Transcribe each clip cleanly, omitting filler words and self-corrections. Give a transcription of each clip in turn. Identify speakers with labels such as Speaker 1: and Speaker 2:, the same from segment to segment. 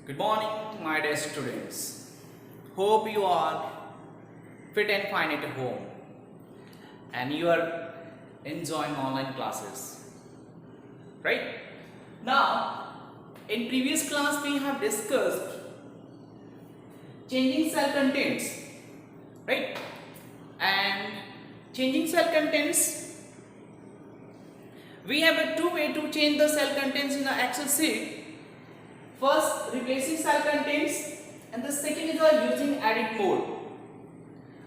Speaker 1: Good morning, my dear students. Hope you are fit and fine at home and you are enjoying online classes. Right? Now, in previous class we have discussed changing cell contents. Right? And changing cell contents, we have a two ways to change the cell contents in the Excel sheet. First, replacing cell contents, and the second is using edit mode.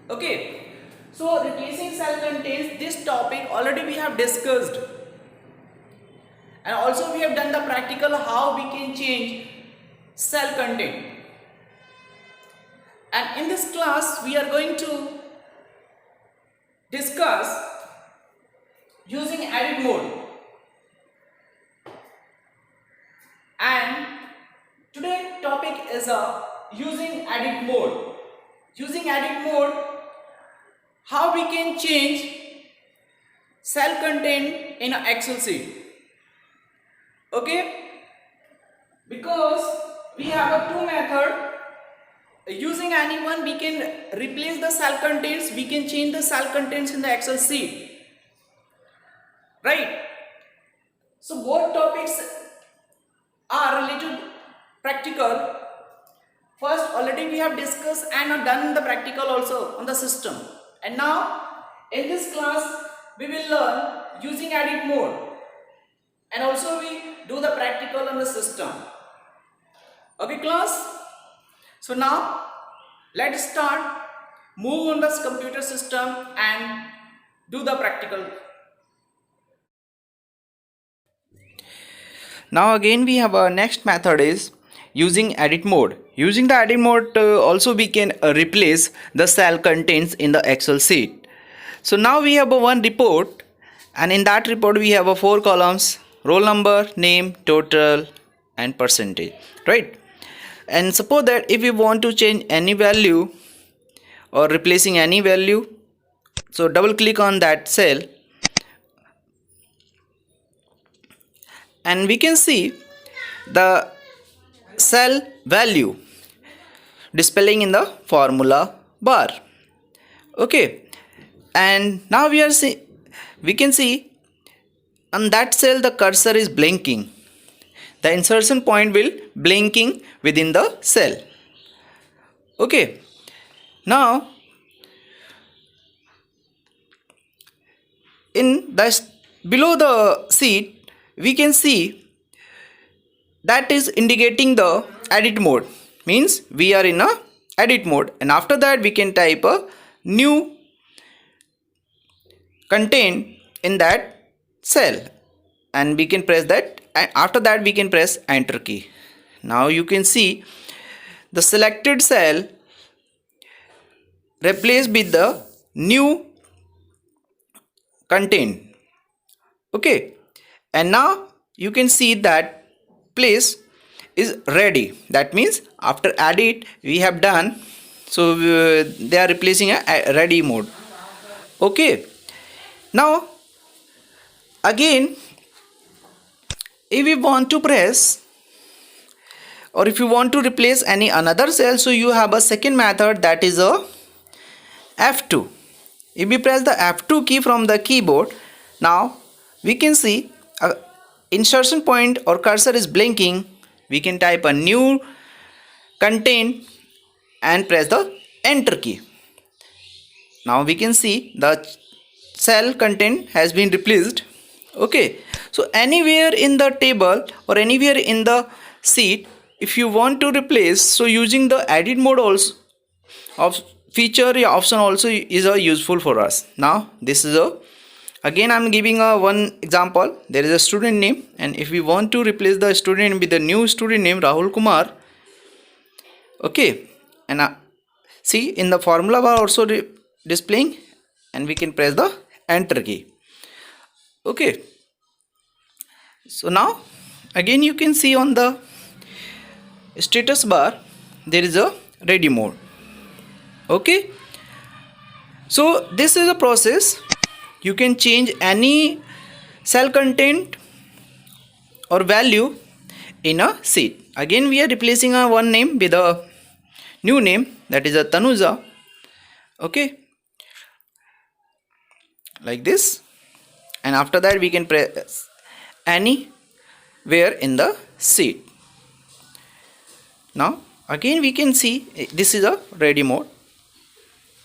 Speaker 1: Okay, so replacing cell contents, this topic already we have discussed, and also we have done the practical how we can change cell content. And in this class, we are going to discuss using edit mode. And today topic is using edit mode. Using edit mode, how we can change cell content in an Excel sheet. Okay, because we have a two method. Using any one, we can replace the cell contents. We can change the cell contents in the Excel sheet. Right. So both topics are related practical. First, already we have discussed and done the practical also on the system, and now in this class we will learn using edit mode, and also we do the practical on the system. Okay class, so now let's start, move on this computer system and do the practical. Now again we have our next method is using edit mode. Using the edit mode also we can replace the cell contents in the Excel sheet. So now we have a one report, and in that report we have a 4 columns: roll number, name, total and percentage, right? And suppose that if we want to change any value or replacing any value, so double click on that cell and we can see the cell value displaying in the formula bar. Okay, and now we can see on that cell the cursor is blinking. The insertion point will blinking within the cell. Okay, now in the below the sheet we can see that is indicating the edit mode, means we are in a edit mode, and after that we can type a new content in that cell and we can press that, and after that we can press enter key. Now you can see the selected cell replaced with the new content. Okay, and now you can see that place is ready. That means after edit we have done, so they are replacing a ready mode. Okay, now again if we want to press or if you want to replace any another cell, so you have a second method, that is a F2. If we press the F2 key from the keyboard, now we can see a insertion point or cursor is blinking. We can type a new content and press the enter key. Now we can see the cell content has been replaced. Okay, so anywhere in the table or anywhere in the sheet, if you want to replace, so using the edit mode also of feature option also is useful for us. Now this is a, again I'm giving a one example. There is a student name, and if we want to replace the student name with the new student name Rahul Kumar, okay, and see in the formula bar also displaying, and we can press the enter key. Okay, so now again you can see on the status bar there is a ready mode. Okay, so this is a process. You can change any cell content or value in a seat. Again we are replacing our one name with a new name, that is a Tanuja. Okay, like this, and after that we can press anywhere in the seat. Now again we can see this is a ready mode.